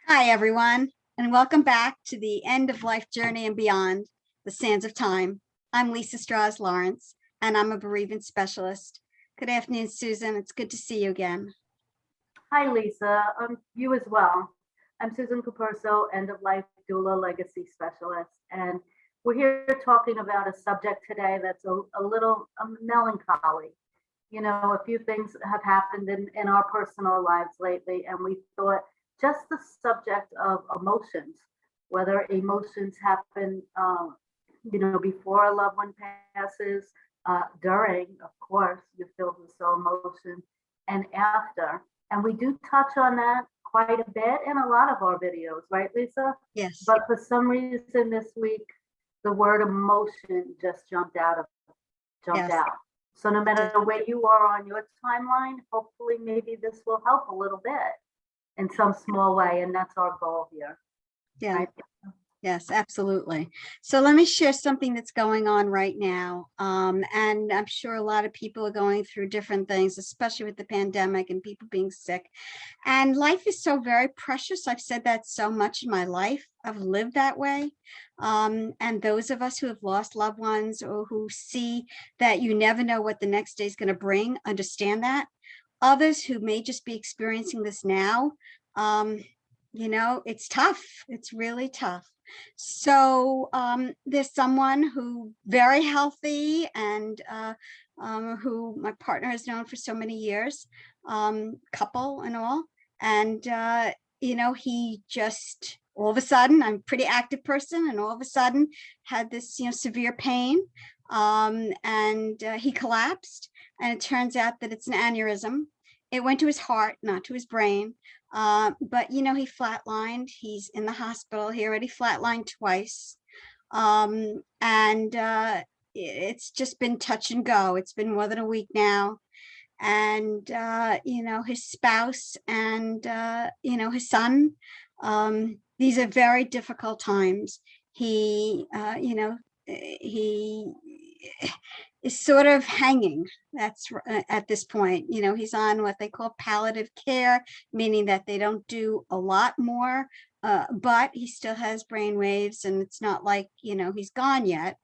Hi, everyone, and welcome back to the End of Life Journey and Beyond, the Sands of Time. I'm Lisa Strahs-Lorenc, and I'm a bereavement specialist. Good afternoon, Susan. It's good to see you again. Hi, Lisa. You as well. I'm Susan Capurso, End of Life Doula Legacy Specialist, and we're here talking about a subject today that's a little melancholy. You know, a few things have happened in our personal lives lately, and we thought just the subject of emotions, whether emotions happen, before a loved one passes, during, of course, you feel this emotion, and after. And we do touch on that quite a bit in a lot of our videos, right, Lisa? Yes. But for some reason this week, the word emotion just jumped out. So no matter where you are on your timeline, hopefully maybe this will help a little bit in some small way. And that's our goal here. Yeah. Right? Yes, absolutely. So let me share something that's going on right now. And I'm sure a lot of people are going through different things, especially with the pandemic and people being sick. And life is so very precious. I've said that so much in my life. I've lived that way. And those of us who have lost loved ones or who see that you never know what the next day is going to bring, understand that. Others who may just be experiencing this now, it's tough. It's really tough. So there's someone who very healthy and who my partner has known for so many years, couple and all. And, he just all of a sudden, I'm a pretty active person, and all of a sudden had this, severe pain. And he collapsed, and it turns out that it's an aneurysm. It went to his heart, not to his brain. But he flatlined. He's in the hospital. He already flatlined twice. And it's just been touch and go. It's been more than a week now. And his spouse and his son, these are very difficult times. He he is sort of hanging. That's at this point. He's on what they call palliative care, meaning that they don't do a lot more, but he still has brain waves, and it's not like he's gone yet.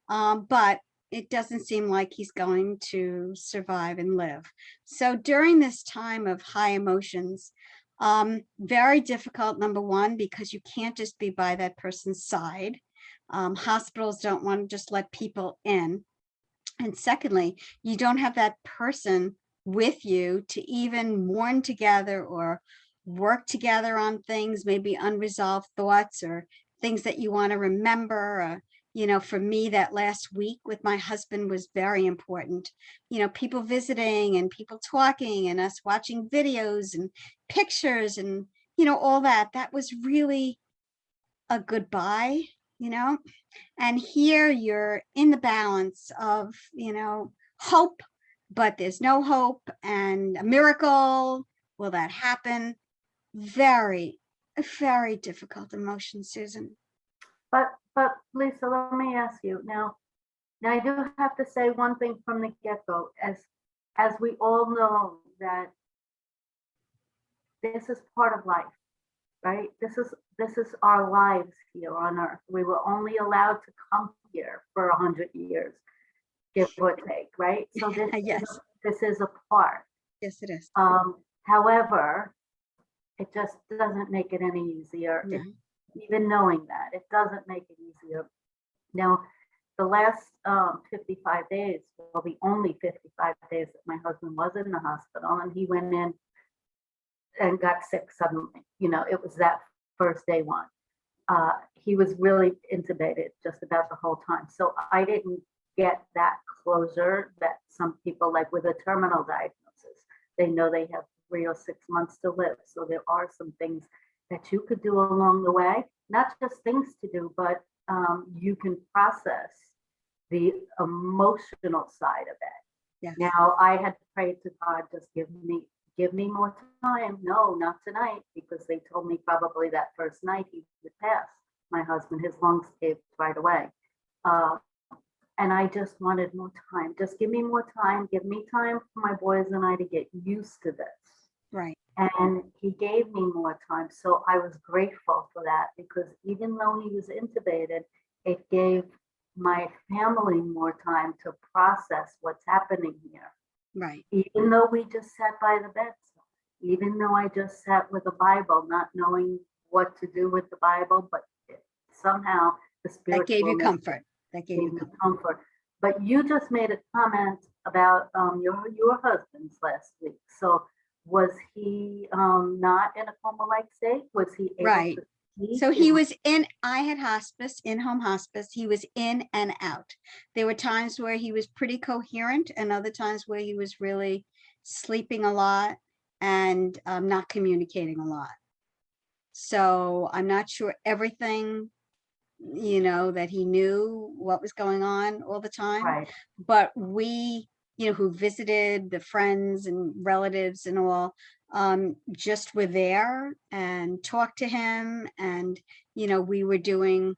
But it doesn't seem like he's going to survive and live. So during this time of high emotions, very difficult, number one, because you can't just be by that person's side. Hospitals don't want to just let people in. And secondly, you don't have that person with you to even mourn together or work together on things, maybe unresolved thoughts or things that you want to remember. For me, that last week with my husband was very important. People visiting and people talking and us watching videos and pictures and, all that. That was really a goodbye, and here you're in the balance of, hope, but there's no hope, and a miracle. Will that happen? Very, very difficult emotion, Susan. But Lisa, let me ask you now. Now I do have to say one thing from the get-go, as we all know that this is part of life, right? This is our lives here on earth. We were only allowed to come here for 100 years, give or take, right? So Yes. This is a part. Yes, it is. However, it just doesn't make it any easier. No. Even knowing that, it doesn't make it easier. Now, the last 55 days, well, the only 55 days that my husband was in the hospital, and he went in and got sick suddenly. It was that first day one. He was really intubated just about the whole time. So I didn't get that closure that some people, like with a terminal diagnosis, they know they have 3 or 6 months to live. So there are some things that you could do along the way, not just things to do, but you can process the emotional side of it. Yes. Now, I had prayed to God, just give me more time. No, not tonight, because they told me probably that first night he would pass. My husband, his lungs caved right away. And I just wanted more time. Just give me more time. Give me time for my boys and I to get used to this. Right. And he gave me more time. So I was grateful for that, because even though he was intubated, it gave my family more time to process what's happening here. Right. Even though we just sat by the bedside, even though I just sat with the Bible, not knowing what to do with the Bible, but somehow the That gave you spiritualness comfort. That gave you gave me comfort. comfort. But you just made a comment about your husband's last week. So was he not in a coma-like state? Was he able Right. to speak? So he was in, I had hospice, in-home hospice. He was in and out. There were times where he was pretty coherent and other times where he was really sleeping a lot and not communicating a lot. So I'm not sure everything, that he knew what was going on all the time. Right. But we, who visited the friends and relatives and all, just were there and talked to him. And, we were doing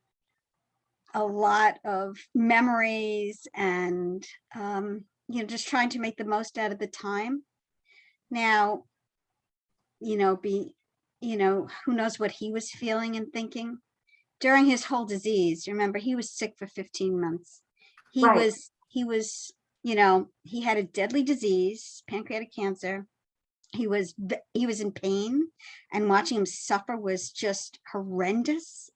a lot of memories and, just trying to make the most out of the time. Now, who knows what he was feeling and thinking during his whole disease. Remember, he was sick for 15 months. He Right. was, he had a deadly disease, pancreatic cancer. He was in pain, and watching him suffer was just horrendous.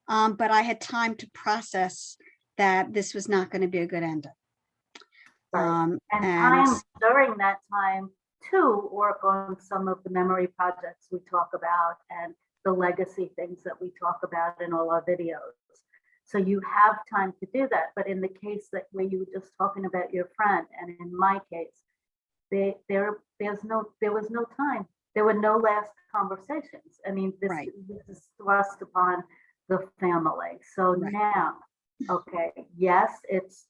But I had time to process that this was not going to be a good ending. Right. And And time during that time to work on some of the memory projects we talk about and the legacy things that we talk about in all our videos. So you have time to do that. But in the case that where you were just talking about your friend, and in my case, there was no time. There were no last conversations. I mean, this is thrust upon the family. So now, okay, yes, it's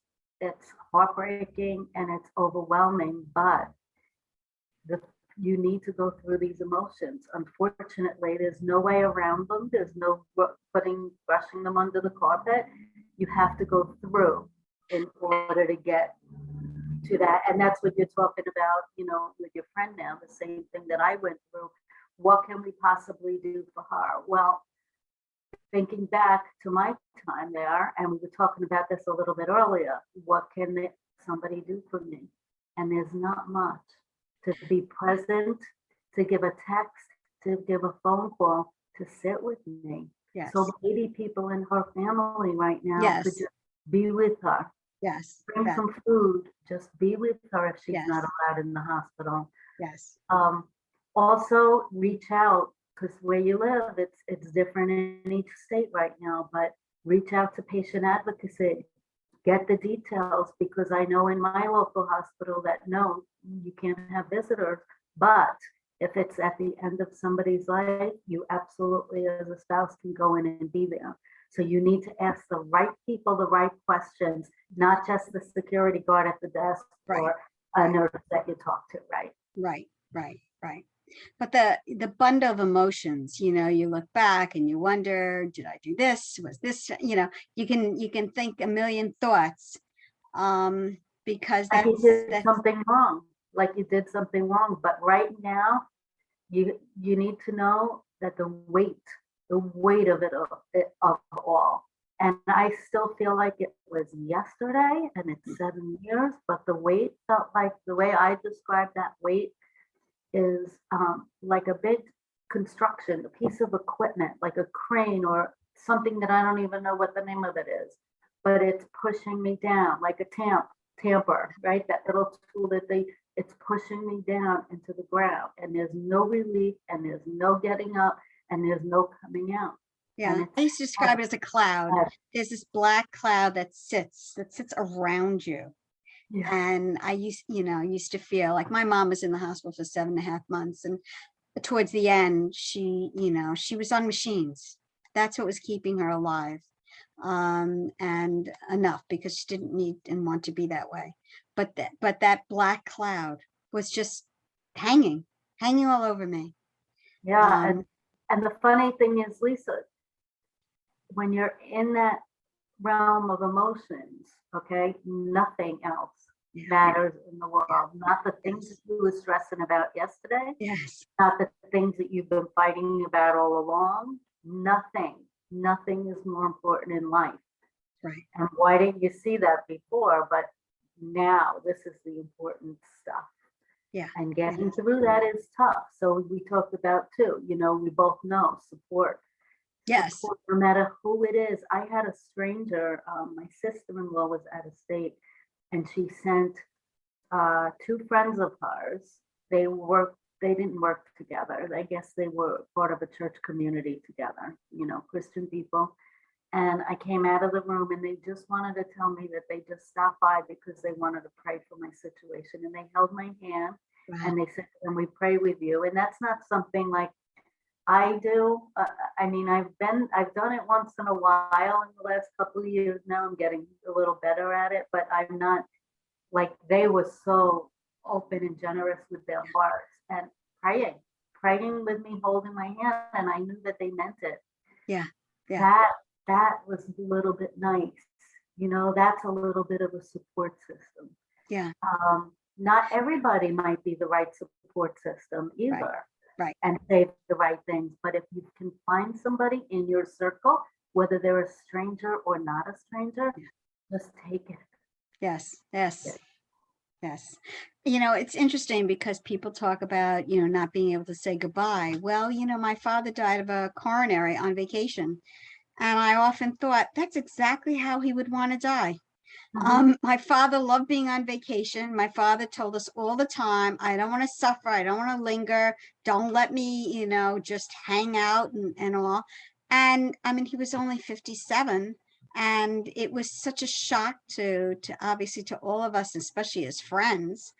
heartbreaking and it's overwhelming, but you need to go through these emotions. Unfortunately, there's no way around them. There's no brushing them under the carpet. You have to go through in order to get to that. And that's what you're talking about, with your friend now, the same thing that I went through. What can we possibly do for her? Well, thinking back to my time there, and we were talking about this a little bit earlier, what can somebody do for me? And there's not much. To be present, to give a text, to give a phone call, to sit with me. yes. So maybe people in her family right now Yes. could just be with her. Yes. Bring Yes. some food, just be with her if she's Yes. not allowed in the hospital. Yes. Also reach out, because where you live, it's different in each state right now, but reach out to patient advocacy. Get the details, because I know in my local hospital that no, you can't have visitors, but if it's at the end of somebody's life, you absolutely as a spouse can go in and be there. So you need to ask the right people the right questions, not just the security guard at the desk or a nurse that you talk to, right? Right. But the bundle of emotions, you look back and you wonder, did I do this? Was this, you can think a million thoughts, because like you did something wrong, But right now, you need to know that the weight of it of all. And I still feel like it was yesterday and it's 7 years, but the weight felt like, the way I describe that weight is like a big construction, a piece of equipment, like a crane or something that I don't even know what the name of it is, but it's pushing me down like a tamper, right? That little tool that it's pushing me down into the ground, and there's no relief, and there's no getting up, and there's no coming out. Yeah, I used to describe it as a cloud. There's this black cloud that sits around you. Yeah. And I used to feel like my mom was in the hospital for 7.5 months, and towards the end, she was on machines. That's what was keeping her alive, and enough, because she didn't need and want to be that way. But that black cloud was just hanging all over me. Yeah, and the funny thing is, Lisa, when you're in that realm of emotions, okay, nothing else matters in the world, not the things that you were stressing about yesterday, Yes. not the things that you've been fighting about all along. Nothing is more important in life. Right. And why didn't you see that before? But now this is the important stuff. Yeah. And getting through that is tough. So we talked about too, we both know support. Yes. Support, no matter who it is. I had a stranger, my sister-in-law was out of state, and she sent two friends of hers. They didn't work together. I guess they were part of a church community together, Christian people. And I came out of the room and they just wanted to tell me that they just stopped by because they wanted to pray for my situation. And they held my hand and they said, "Can we pray with you?" And that's not something like I do. I mean, I've done it once in a while in the last couple of years. Now I'm getting a little better at it, but I'm not like they were so open and generous with their hearts and praying with me, holding my hand. And I knew that they meant it. Yeah. That was a little bit nice. That's a little bit of a support system. Yeah. Not everybody might be the right support system either. Right. And say the right things. But if you can find somebody in your circle, whether they're a stranger or not a stranger, just take it. Yes. It's interesting because people talk about, not being able to say goodbye. Well, my father died of a coronary on vacation. And I often thought that's exactly how he would want to die. My father loved being on vacation. My father told us all the time, I don't want to suffer. I don't want to linger. Don't let me, just hang out and all. And I mean, he was only 57. And it was such a shock to obviously to all of us, especially as friends.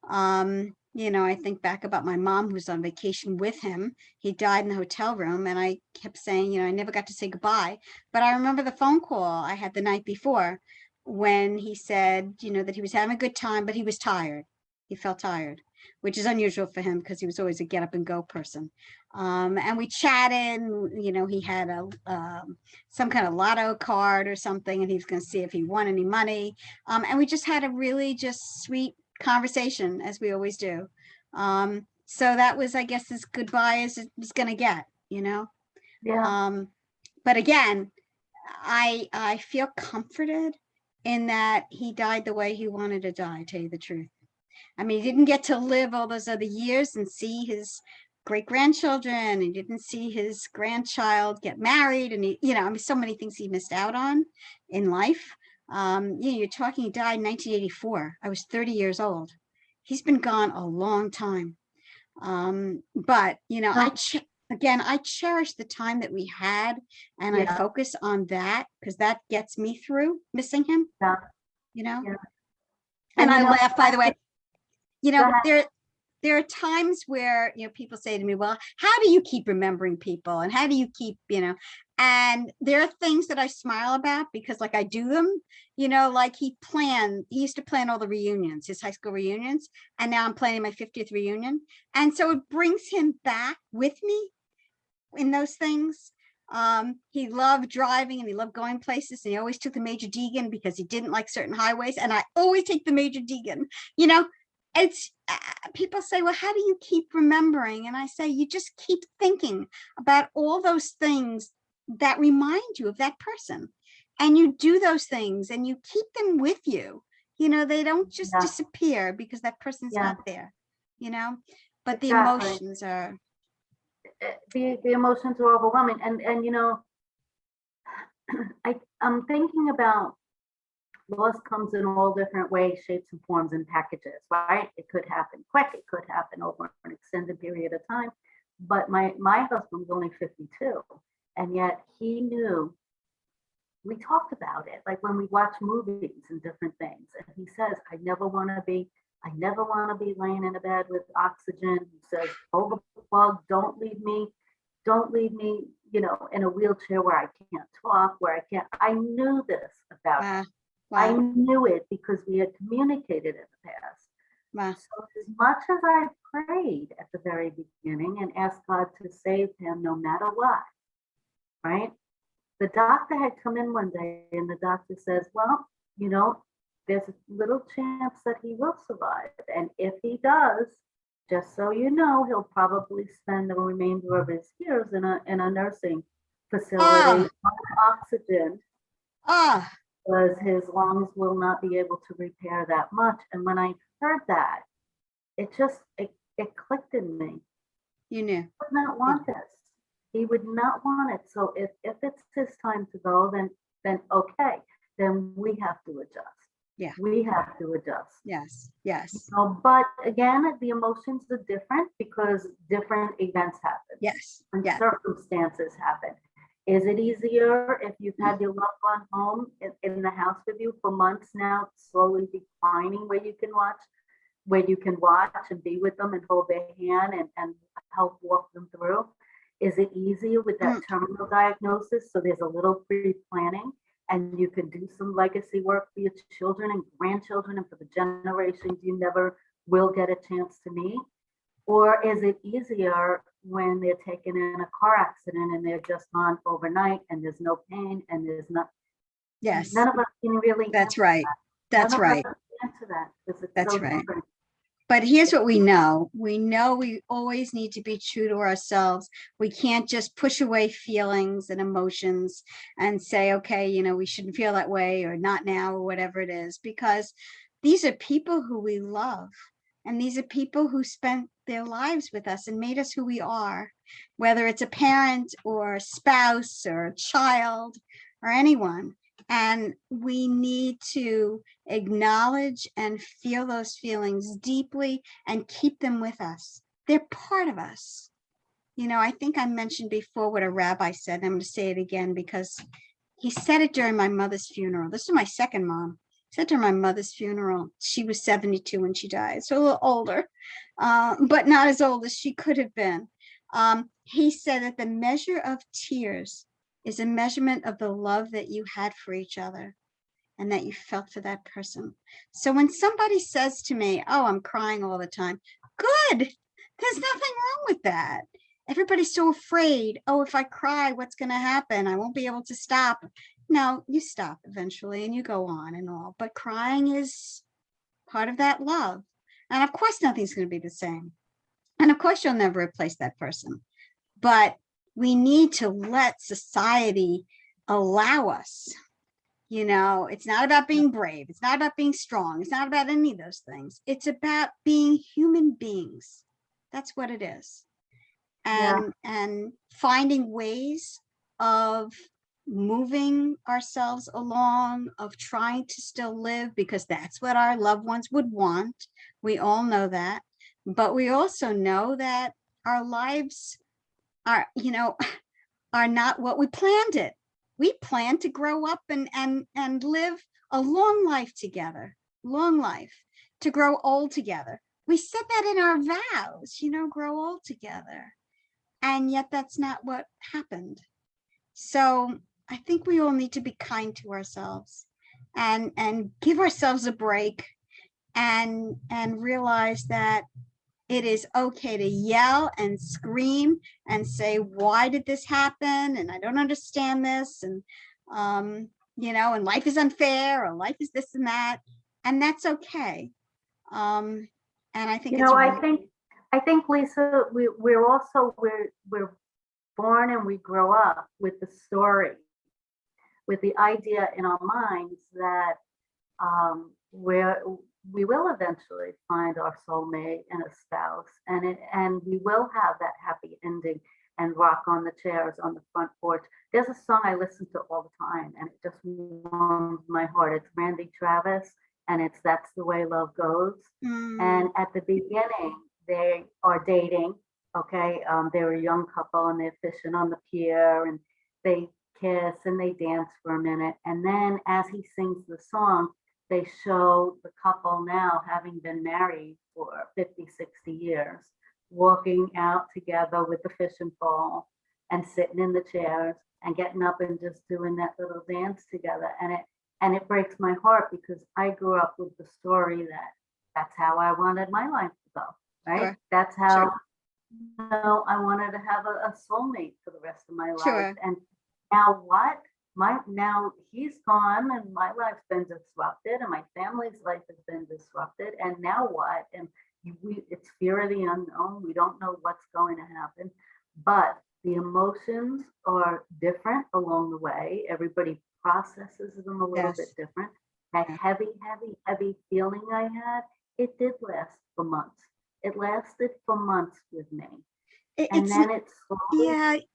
I think back about my mom who was on vacation with him. He died in the hotel room and I kept saying, I never got to say goodbye. But I remember the phone call I had the night before when he said, that he was having a good time, but he was tired. He felt tired, which is unusual for him because he was always a get up and go person. And we chatted, he had some kind of lotto card or something, and he was going to see if he won any money. And we just had a really just sweet conversation, as we always do. So that was, I guess, as goodbye as it was going to get, Yeah. But again, I feel comforted in that he died the way he wanted to die, to tell you the truth. I mean, he didn't get to live all those other years and see his great grandchildren. He didn't see his grandchild get married. And so many things he missed out on in life. You're talking, he died in 1984. I was 30 years old. He's been gone a long time. But, I cherish the time that we had, and I focus on that because that gets me through missing him, Yeah. And I laugh, by the way, there are times where, people say to me, well, how do you keep remembering people? And how do you keep, and there are things that I smile about because like I do them, like he used to plan all the reunions, his high school reunions. And now I'm planning my 50th reunion. And so it brings him back with me in those things. He loved driving and he loved going places, and he always took the Major Deegan because he didn't like certain highways. And I always take the Major Deegan, it's people say, well, how do you keep remembering? And I say, you just keep thinking about all those things that remind you of that person, and you do those things and you keep them with you. They don't just disappear because that person's not there, but the emotions are the emotions are overwhelming. And I'm thinking about loss comes in all different ways, shapes, and forms and packages, right? It could happen quick. It could happen over an extended period of time. But my husband was only 52, and yet he knew. We talked about it, like when we watch movies and different things. And he says, I never want to be laying in a bed with oxygen. He says, pull the plug, don't leave me, in a wheelchair where I can't talk, I knew this about him. Wow. I knew it because we had communicated in the past. Wow. So as much as I prayed at the very beginning and asked God to save him no matter what, right? The doctor had come in one day and the doctor says, well, there's a little chance that he will survive. And if he does, just so you know, he'll probably spend the remainder of his years in a nursing facility Ah, on oxygen, ah, because his lungs will not be able to repair that much. And when I heard that, it clicked in me. you knew. He would not want this. He would not want it. So if it's his time to go, then okay, then we have to adjust. Yeah. We have to adjust. Yes. Yes. But again, the emotions are different because different events happen Yes. and Yes. circumstances happen. Is it easier if you've had your loved one home in the house with you for months now, slowly declining, where you can watch and be with them and hold their hand and help walk them through? Is it easier with that terminal diagnosis? So there's a little pre-planning and you can do some legacy work for your children and grandchildren and for the generations you never will get a chance to meet? Or is it easier when they're taken in a car accident and they're just gone overnight and there's no pain and there's not? Yes. None of us can really That's answer right. that. That's None right. of us can answer that because it's That's so right. different. But here's what we know. We know we always need to be true to ourselves. We can't just push away feelings and emotions and say, okay, you know, we shouldn't feel that way or not now or whatever it is, because these are people who we love. And these are people who spent their lives with us and made us who we are, whether it's a parent or a spouse or a child or anyone. And we need to acknowledge and feel those feelings deeply and keep them with us. They're part of us. You know, I think I mentioned before what a rabbi said. I'm going to say it again because he said it during my mother's funeral. This is my second mom. He said during my mother's funeral, she was 72 when she died, so a little older, but not as old as she could have been. He said that the measure of tears is a measurement of the love that you had for each other and that you felt for that person. So when somebody says to me, oh, I'm crying all the time, good. There's nothing wrong with that. Everybody's so afraid. Oh, if I cry, what's going to happen? I won't be able to stop. No, you stop eventually and you go on and all. But crying is part of that love. And of course, nothing's going to be the same. And of course, you'll never replace that person. But we need to let society allow us. You know, it's not about being brave. It's not about being strong. It's not about any of those things. It's about being human beings. That's what it is. And finding ways of moving ourselves along, of trying to still live, because that's what our loved ones would want. We all know that. But we also know that our lives are, you know, are not what we planned it. We planned to grow up and live a long life together, long life, to grow old together. We said that in our vows, you know, grow old together. And yet that's not what happened. So I think we all need to be kind to ourselves and give ourselves a break and realize that it is okay to yell and scream and say, why did this happen? And I don't understand this. And, you know, and life is unfair or life is this and that. And that's okay. And I think, you know, I think Lisa, we're born and we grow up with the story, with the idea in our minds that we will eventually find our soulmate and a spouse, and we will have that happy ending and rock on the chairs on the front porch. There's a song I listen to all the time, and it just warms my heart. It's Randy Travis, and it's That's the Way Love Goes. And at the beginning, they are dating. Okay, they're a young couple, and they're fishing on the pier, and they kiss and they dance for a minute, and then as he sings the song, they show the couple now having been married for 50, 60 years, walking out together with the fishing pole and sitting in the chairs and getting up and just doing that little dance together. And it breaks my heart because I grew up with the story that that's how I wanted my life to go, right? Sure. That's how Sure. you know, I wanted to have a soulmate for the rest of my life. Sure. And now what? now he's gone and my life's been disrupted and my family's life has been disrupted. And now what? And it's fear of the unknown. We don't know what's going to happen, but the emotions are different along the way. Everybody processes them a little bit different. That heavy, heavy, heavy feeling I had, it did last for months. It lasted for months with me. And then it slowly,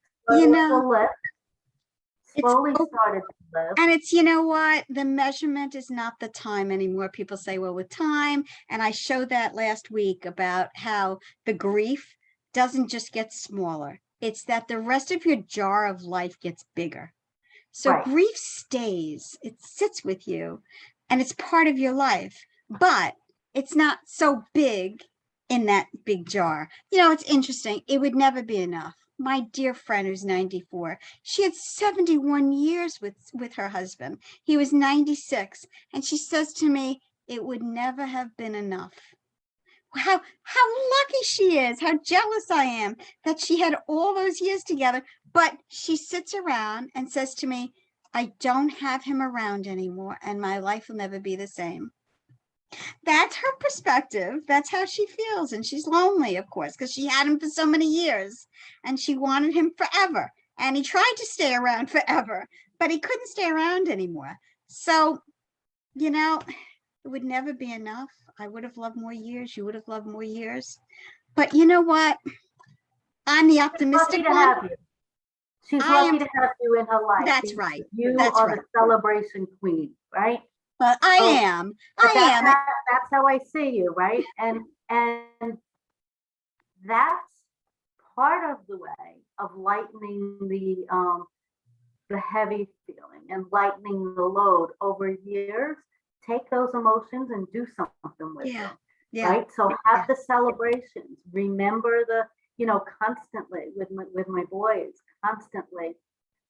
slowly started to lift. And it's, you know what, the measurement is not the time anymore. People say, well, with time, and I showed that last week about how the grief doesn't just get smaller. It's that the rest of your jar of life gets bigger. So grief stays, it sits with you, and it's part of your life, but it's not so big in that big jar. You know, it's interesting. It would never be enough. My dear friend who's 94, she had 71 years with her husband. He was 96. And she says to me, it would never have been enough. How lucky she is, how jealous I am that she had all those years together. But she sits around and says to me, I don't have him around anymore and my life will never be the same. That's her perspective. That's how she feels. And she's lonely, of course, because she had him for so many years and she wanted him forever. And he tried to stay around forever, but he couldn't stay around anymore. So, you know, it would never be enough. I would have loved more years. You would have loved more years. But you know what? I'm the optimistic one. She's lucky to have you in her life. That's right. You are the celebration queen, right? But I am. That's how I see you, right? And that's part of the way of lightening the heavy feeling and lightening the load over years. Take those emotions and do something with them. Right. So have the celebrations. Remember constantly with my boys, constantly.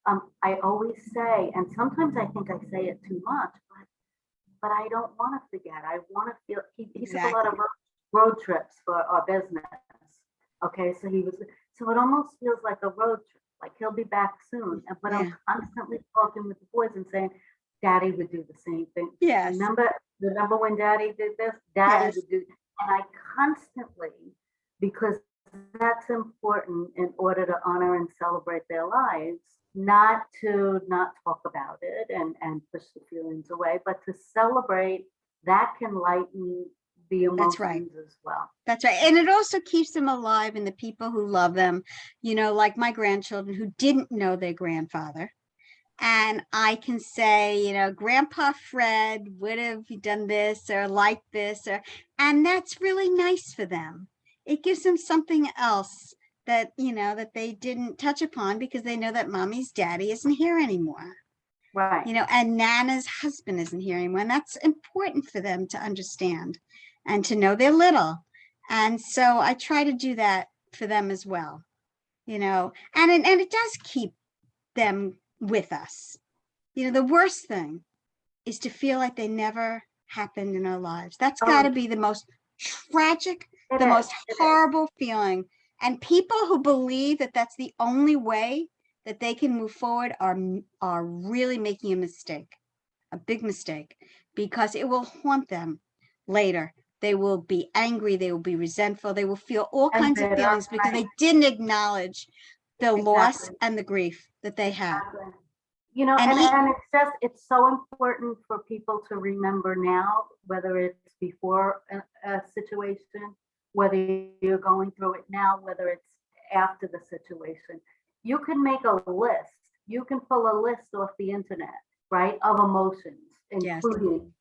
I always say, and sometimes I think I say it too much, but I don't want to forget. I want to feel. He took a lot of road trips for our business. Okay, so it almost feels like a road trip. Like he'll be back soon, but I'm constantly talking with the boys and saying, Daddy would do the same thing. Yes. Remember when Daddy did this? Daddy would do. And I constantly, because that's important in order to honor and celebrate their lives, not to not talk about it and push the feelings away, but to celebrate. That can lighten the emotions as well. That's right. And it also keeps them alive and the people who love them, like my grandchildren who didn't know their grandfather. And I can say, Grandpa Fred would have done this or like this, and that's really nice for them. It gives them something else that, that they didn't touch upon because they know that mommy's daddy isn't here anymore. Right. And Nana's husband isn't here anymore. And that's important for them to understand and to know they're little. And so I try to do that for them as well, and it does keep them with us. The worst thing is to feel like they never happened in our lives. That's got to be the most tragic, most horrible feeling. And people who believe that that's the only way that they can move forward are really making a mistake, a big mistake, because it will haunt them later. They will be angry. They will be resentful. They will feel all kinds of feelings because they didn't acknowledge the loss and the grief that they had. And it's so important for people to remember now, whether it's before a situation, whether you're going through it now, whether it's after the situation. You can make a list. You can pull a list off the internet, right, of emotions, including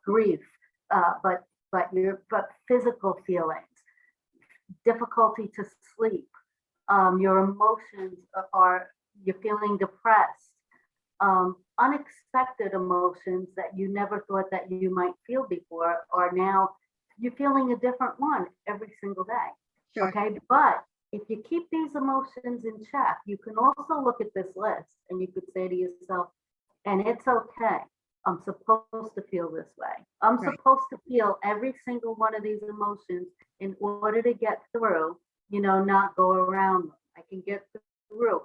grief, but physical feelings, difficulty to sleep. Your emotions you're feeling depressed. Unexpected emotions that you never thought that you might feel before are now you're feeling a different one every single day. Sure. Okay, but if you keep these emotions in check, you can also look at this list and you could say to yourself, and it's okay. I'm supposed to feel this way. I'm supposed to feel every single one of these emotions in order to get through, not go around them. I can get through.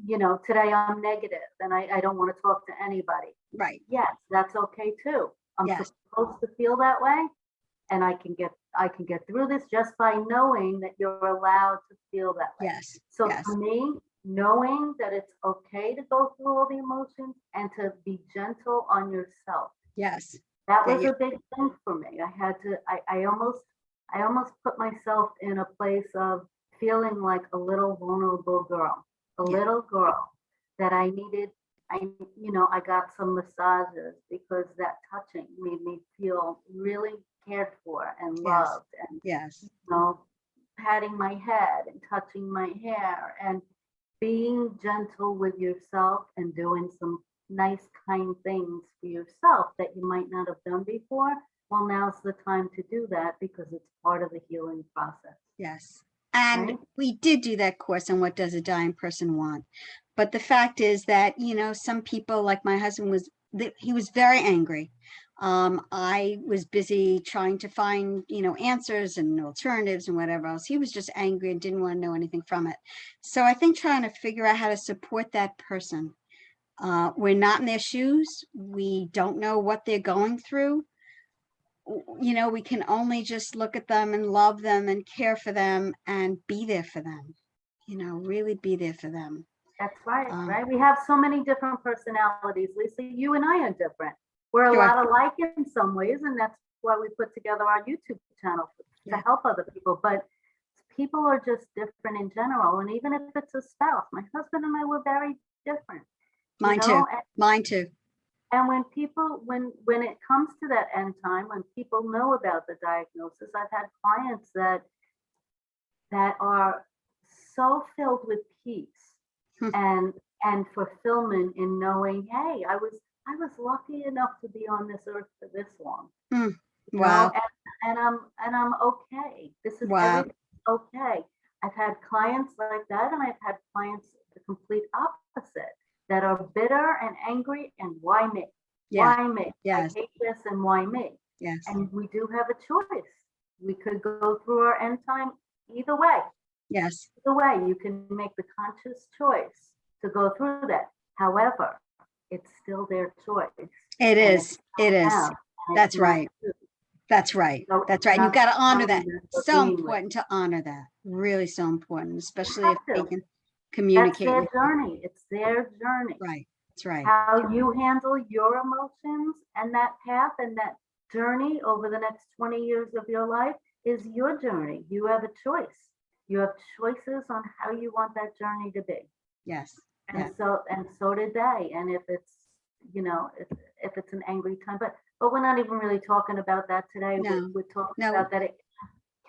you know, today I'm negative and I don't want to talk to anybody. Right. Yes, that's okay too. I'm Yes. supposed to feel that way, and I can get through this just by knowing that you're allowed to feel that way. Yes. So Yes. for me, knowing that it's okay to go through all the emotions and to be gentle on yourself, Yes. that That was you, a big thing for me. I almost put myself in a place of feeling like a little vulnerable girl, a yeah. little girl that I needed. I got some massages because that touching made me feel really cared for and Yes. loved, and Yes. patting my head and touching my hair and being gentle with yourself and doing some nice, kind things for yourself that you might not have done before. Well, now's the time to do that because it's part of the healing process, Yes. And right? we did do that course on what does a dying person want. But the fact is that, some people, like my husband he was very angry. I was busy trying to find, answers and alternatives and whatever else. He was just angry and didn't want to know anything from it. So I think trying to figure out how to support that person. We're not in their shoes. We don't know what they're going through. We can only just look at them and love them and care for them and be there for them, really be there for them. That's right, Um, right? We have so many different personalities. Lisa, you and I are different. We're a sure. lot alike in some ways, and that's why we put together our YouTube channel to Yeah. help other people. But people are just different in general. And even if it's a spouse, my husband and I were very different. Mine too. Mine too. And when it comes to that end time, when people know about the diagnosis, I've had clients that are so filled with peace Hmm. and fulfillment in knowing, hey, I was lucky enough to be on this earth for this long. Wow. And I'm okay. This is Wow. everything okay. I've had clients like that, and I've had clients the complete opposite that are bitter and angry, and why me? Yeah. Why me? Yes. I hate this, and why me? Yes. And we do have a choice. We could go through our end time either way. Yes. Either way, you can make the conscious choice to go through that. However, it's still their choice. It is. It is. Them, That's right. That's right. So That's right. And you've got to honor that. So with. important to honor that. Really so important, especially if they can That's communicate their with you. journey. It's their journey. Right. That's right. How you handle your emotions and that path and that journey over the next 20 years of your life is your journey. You have a choice. You have choices on how you want that journey to be. Yes. And Yeah. so did they. And if it's, if it's an angry time, but we're not even really talking about that today. No. We're talking No. about that it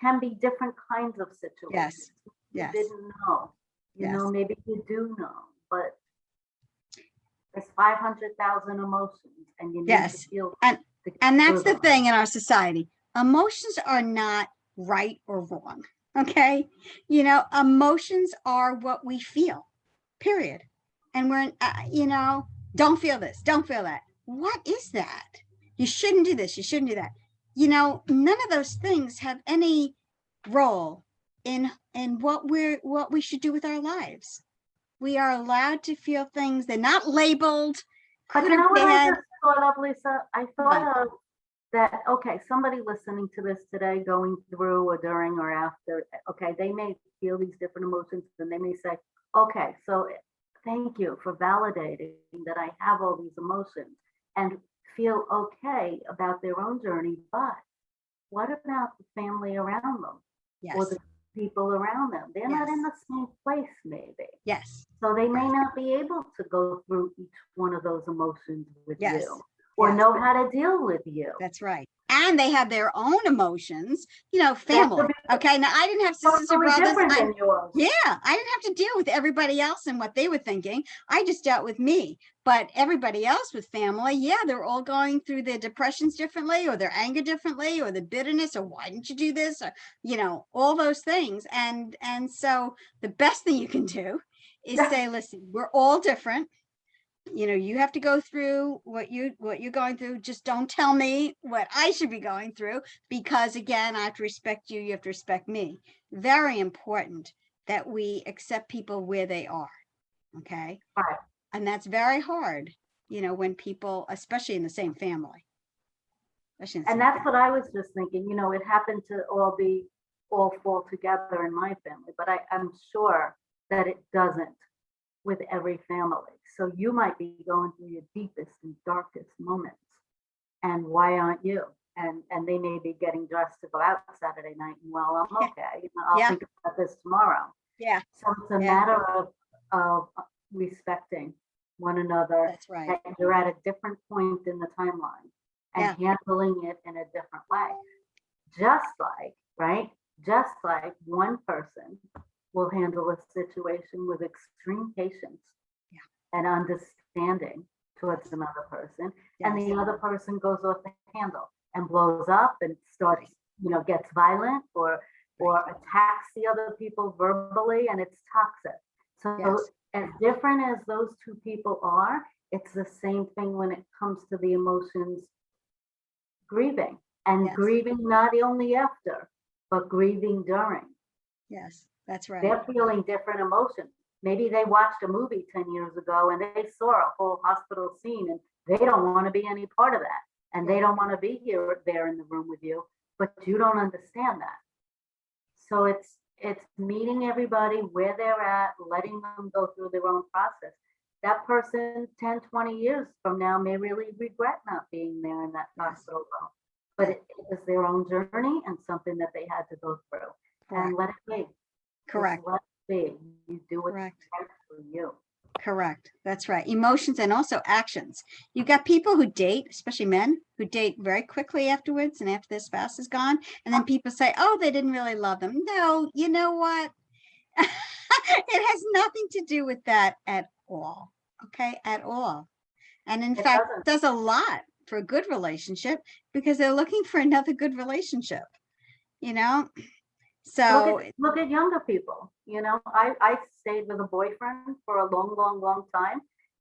can be different kinds of situations. Yes. You Yes. didn't know. Yes. Maybe you do know, but there's 500,000 emotions, and you need Yes. to feel. And that's the thing in our society. Emotions are not right or wrong. Okay. Emotions are what we feel, period. And we're, don't feel this, don't feel that. What is that? You shouldn't do this. You shouldn't do that. None of those things have any role in what we should do with our lives. We are allowed to feel things. They're not labeled. But you know what I just thought of, Lisa? I thought of that, okay, somebody listening to this today, going through or during or after, okay, they may feel these different emotions, and they may say, okay, so thank you for validating that I have all these emotions, and feel okay about their own journey. But what about the family around them? Yes. Or the people around them? They're not in the same place, maybe. Yes. So they may not be able to go through each one of those emotions with you, or Yes. know how to deal with you. That's right. And they have their own emotions, family. Okay. Now I didn't have sisters or brothers. Yeah, I didn't have to deal with everybody else and what they were thinking. I just dealt with me. But everybody else with family, yeah, they're all going through their depressions differently, or their anger differently, or the bitterness, or why didn't you do this, or all those things. And so the best thing you can do is say, listen, we're all different. You have to go through what you're going through. Just don't tell me what I should be going through, because again, I have to respect you. You have to respect me. Very important that we accept people where they are. Okay. Right. And that's very hard, when people, especially in the same family. And that's what I was just thinking, it happened to all fall together in my family, but I'm sure that it doesn't with every family. So you might be going through your deepest and darkest moments. And why aren't you? And they may be getting dressed to go out Saturday night, and well, I'm okay. I'll think about this tomorrow. Yeah. So it's a matter of respecting one another. That's right. That you're at a different point in the timeline and handling it in a different way. Just like one person will handle a situation with extreme patience and understanding towards another person, and the other person goes off the handle and blows up and starts, gets violent or attacks the other people verbally, and it's toxic. So as different as those two people are, it's the same thing when it comes to the emotions, grieving, and grieving not only after, but grieving during. Yes, that's right. They're feeling different emotions. Maybe they watched a movie 10 years ago and they saw a whole hospital scene, and they don't want to be any part of that. And they don't want to be there in the room with you, but you don't understand that. So it's meeting everybody where they're at, letting them go through their own process. That person 10, 20 years from now may really regret not being there in that hospital room. But it was their own journey and something that they had to go through. And let it be. Correct. Just let it be. You do what's right for you. Correct. That's right. Emotions and also actions. You got people who date, especially men, who date very quickly afterwards and after their spouse is gone. And then people say, oh, they didn't really love them. No, you know what? It has nothing to do with that at all. Okay, at all. And in fact, it does a lot for a good relationship because they're looking for another good relationship, So look at younger people. I stayed with a boyfriend for a long time,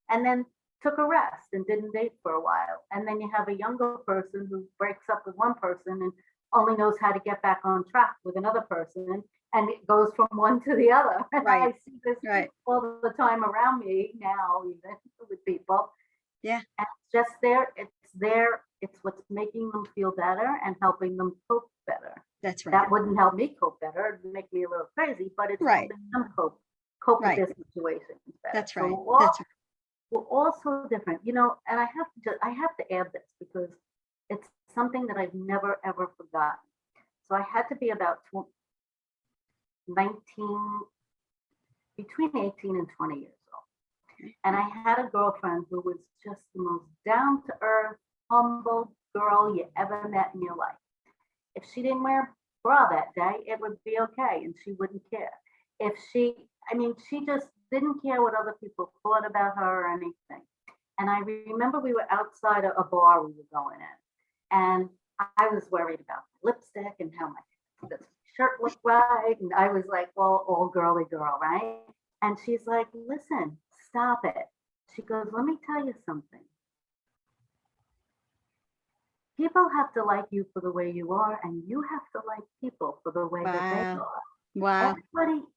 and then took a rest and didn't date for a while. And then you have a younger person who breaks up with one person and only knows how to get back on track with another person, and it goes from one to the other. Right. I see this all the time around me now, even with people. Yeah. And it's it's what's making them feel better and helping them cope better. That's right. That wouldn't help me cope better. It'd make me a little crazy, but it's helping them cope with their situations better. That's right. So we're all so different, and I have to add this because it's something that I've never ever forgotten. So I had to be about 19, between 18 and 20 years old. And I had a girlfriend who was just the most down-to-earth, humble girl you ever met in your life. If she didn't wear a bra that day, it would be okay, and she wouldn't care. She just didn't care what other people thought about her or anything. And I remember we were outside a bar we were going in, and I was worried about my lipstick and how my shirt looked right. And I was like, well, all girly girl, right? And she's like, listen, stop it. She goes, let me tell you something. People have to like you for the way you are, and you have to like people for the way that they are. Wow.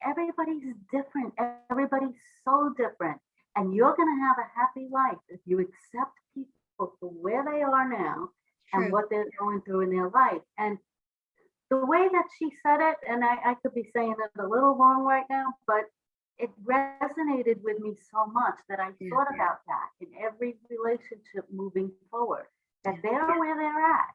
Everybody's different. Everybody's so different. And you're going to have a happy life if you accept people for where they are now and what they're going through in their life. And the way that she said it, and I could be saying it a little wrong right now, but it resonated with me so much that I thought about that in every relationship moving forward, that they're where they're at.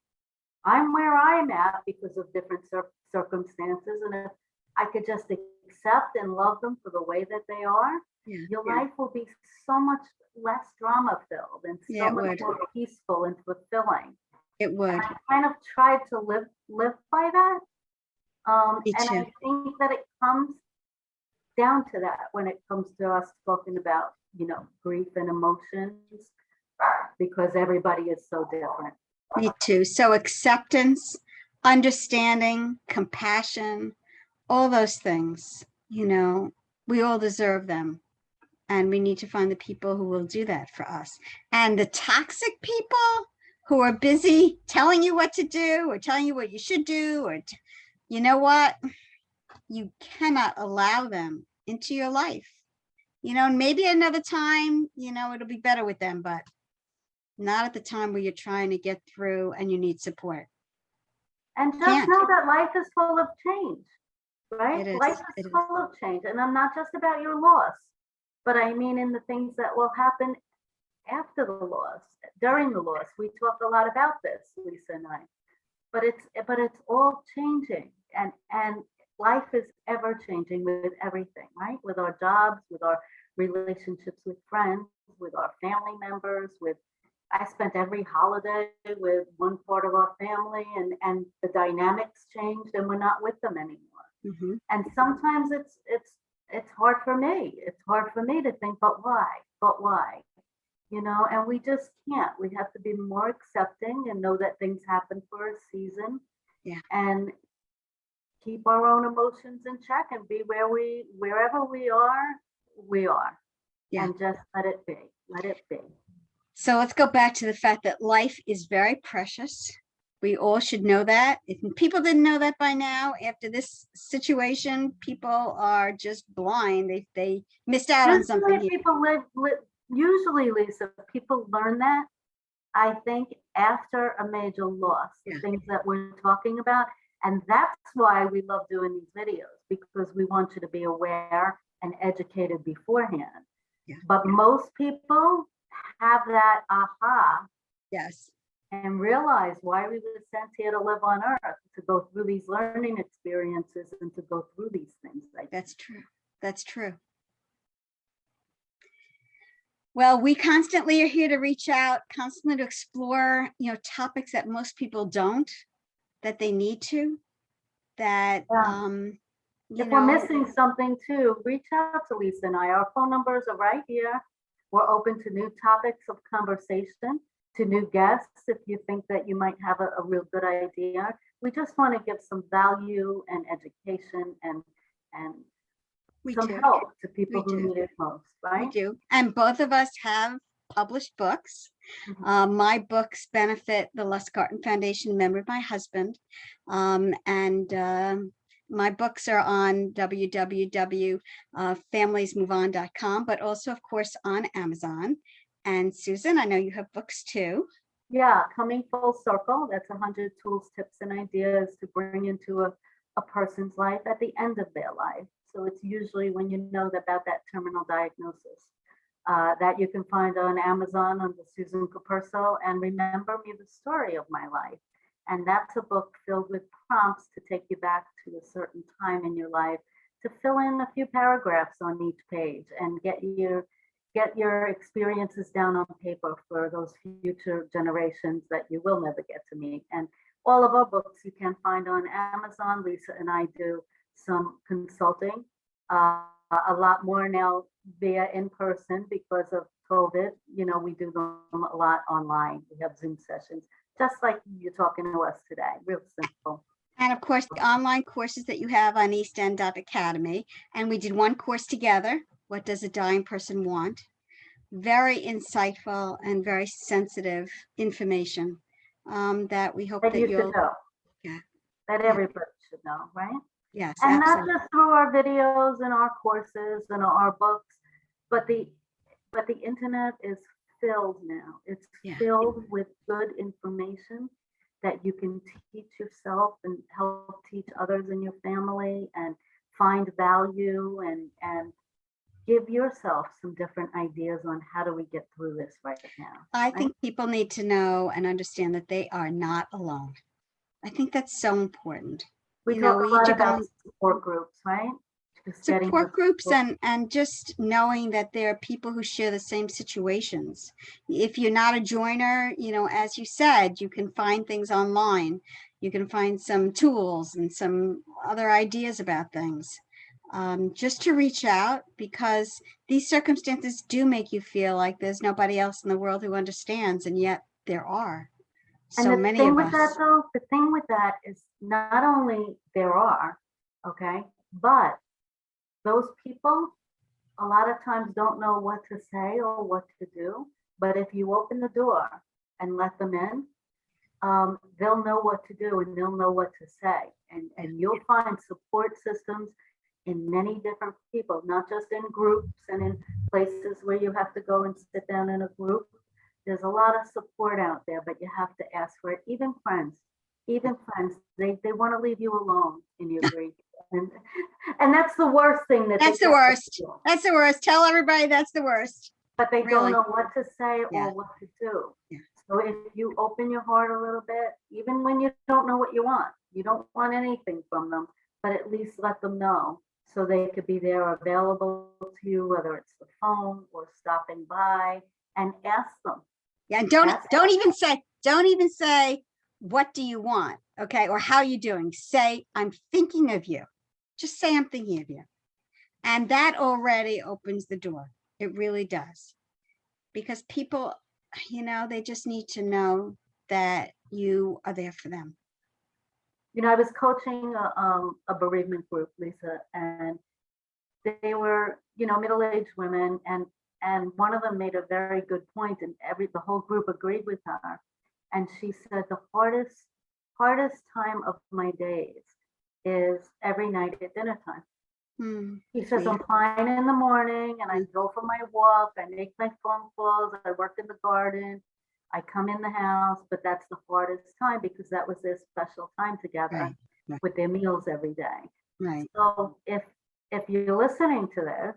I'm where I'm at because of different circumstances. And if I could just accept and love them for the way that they are, your life will be so much less drama filled and so much more peaceful and fulfilling. It would. And I kind of tried to live by that. And I think that it comes down to that when it comes to us talking about, grief and emotions, because everybody is so different. Me too. So acceptance, understanding, compassion, all those things, we all deserve them. And we need to find the people who will do that for us. And the toxic people who are busy telling you what to do or telling you what you should do, or you know what? You cannot allow them into your life. and maybe another time, it'll be better with them, but not at the time where you're trying to get through and you need support. And just Can't. know that life is full of change, right? It is. Life It is is. full of change. And I'm not just about your loss, but I mean in the things that will happen after the loss, during the loss. We talked a lot about this, Lisa and I. But it's all changing. And life is ever changing with everything, right? With our jobs, with our relationships with friends, with our family members, I spent every holiday with one part of our family, and the dynamics changed and we're not with them anymore. Mm-hmm. And sometimes it's hard for me. It's hard for me to think, but why? But why? And we just can't. We have to be more accepting and know that things happen for a season. Yeah. And keep our own emotions in check and be wherever we are. Yeah. And just let it be. Let it be. So let's go back to the fact that life is very precious. We all should know that. If people didn't know that by now, after this situation, people are just blind. They missed out on something here. Usually, Lisa, people learn that, I think, after a major loss, the things that we're talking about. And that's why we love doing these videos, because we want you to be aware and educated beforehand. Yeah. But most people have that aha. Yes. And realize why we were sent here to live on earth, to go through these learning experiences and to go through these things. That's true. That's true. Well, we constantly are here to reach out, constantly to explore, topics that most people don't, that they need to, that, if we're missing something too, reach out to Lisa and I. Our phone numbers are right here. We're open to new topics of conversation, to new guests. If you think that you might have a real good idea, we just want to give some value and education and some help to people who need it most, right? We do. And both of us have published books. Mm-hmm. My books benefit the Les Garten Foundation, member of my husband. My books are on www.familiesmoveon.com, but also, of course, on Amazon. And Susan, I know you have books too. Yeah, Coming Full Circle. That's 100 tools, tips, and ideas to bring into a person's life at the end of their life. So it's usually when you know about that terminal diagnosis, that you can find on Amazon under Susan Capurso, and Remember Me, the Story of My Life. And that's a book filled with prompts to take you back to a certain time in your life, to fill in a few paragraphs on each page and get your experiences down on paper for those future generations that you will never get to meet. And all of our books you can find on Amazon. Lisa and I do some consulting, a lot more now via in person because of COVID. We do them a lot online. We have Zoom sessions, just like you're talking to us today, real simple. And of course, the online courses that you have on eastend.academy. And we did one course together. What does a dying person want? Very insightful and very sensitive information that we hope that you'll know. Yeah. That everybody should know, right? Yes. And absolutely. Not just through our videos and our courses and our books, but the internet is filled now. It's filled with good information that you can teach yourself and help teach others in your family and find value and give yourself some different ideas on how do we get through this right now. I think people need to know and understand that they are not alone. I think that's so important. We talk a lot about support groups, right? Support groups and just knowing that there are people who share the same situations. If you're not a joiner, as you said, you can find things online. You can find some tools and some other ideas about things. Just to reach out, because these circumstances do make you feel like there's nobody else in the world who understands, and yet there are so many of us. The thing with that is not only there are, okay, but those people a lot of times don't know what to say or what to do. But if you open the door and let them in, they'll know what to do and they'll know what to say. And you'll find support systems in many different people, not just in groups and in places where you have to go and sit down in a group. There's a lot of support out there, but you have to ask for it. Even friends, they want to leave you alone in your grief. And that's the worst thing that That's the worst. That's the worst. Tell everybody that's the worst. But they Really. don't know what to say Yeah. or what to do. Yeah. So if you open your heart a little bit, even when you don't know what you don't want anything from them, but at least let them know so they could be there available to you, whether it's the phone or stopping by, and ask them. Yeah, and don't even say, what do you want? Okay, or how you doing? Say, I'm thinking of you. Just say, I'm thinking of you. And that already opens the door. It really does. Because people, they just need to know that you are there for them. I was coaching a bereavement group, Lisa, and they were, middle-aged women, and one of them made a very good point, and the whole group agreed with her. And she said, the hardest time of my days is every night at dinner time. He says, I'm fine in the morning and I go for my walk, I make my phone calls, I work in the garden, I come in the house, but that's the hardest time because that was their special time together with their meals every day. Right. So if you're listening to this,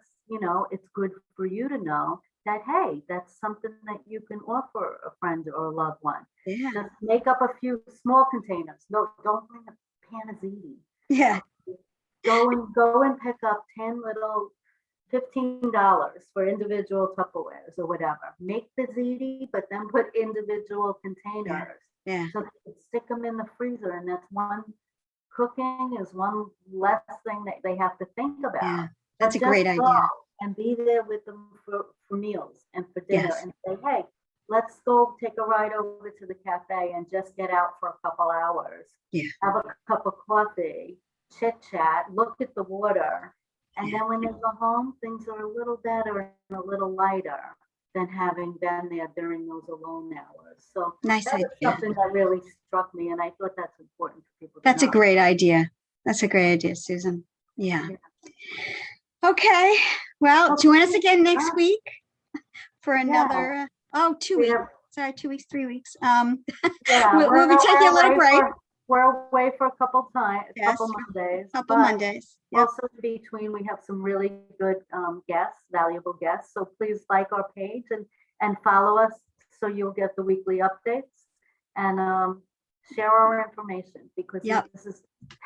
it's good for you to know that, hey, that's something that you can offer a friend or a loved one. Yeah. Just make up a few small containers. No, don't bring a pan of ziti. Yeah. Go and pick up 10 little $15 for individual Tupperwares or whatever. Make the ziti, but then put individual containers. Yeah. So they can stick them in the freezer, and that's one. Cooking is one less thing that they have to think about. Yeah, that's a great idea. And be there with them for meals and for dinner, Yes. and say, hey, let's go take a ride over to the cafe and just get out for a couple hours. Yeah. Have a cup of coffee, chit chat, look at the water. And then when they go home, things are a little better and a little lighter than having been there during those alone hours. So nice that idea. was something that really struck me, and I thought that's important for people to That's know. a great idea. That's a great idea, Susan. Yeah. Okay. Well, join us again next week for another 2 weeks. Sorry, 2 weeks, 3 weeks. We'll be taking a little break. We're away for a couple Mondays. Mondays. Yep. Also in between, we have some really good valuable guests. So please like our page and follow us so you'll get the weekly updates and share our information, because this is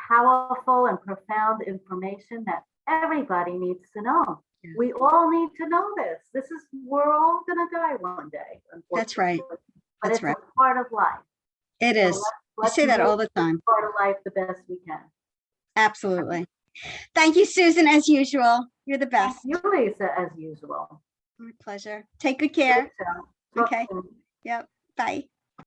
powerful and profound information that everybody needs to know. Yeah. We all need to know this. We're all gonna die one day, unfortunately. That's right. But it's a part of life. It is. I say that all the time. Part of life the best we can. Absolutely. Thank you, Susan, as usual. You're the best. Thank you, Lisa, as usual. My pleasure. Take good care. Okay. Yep. Bye.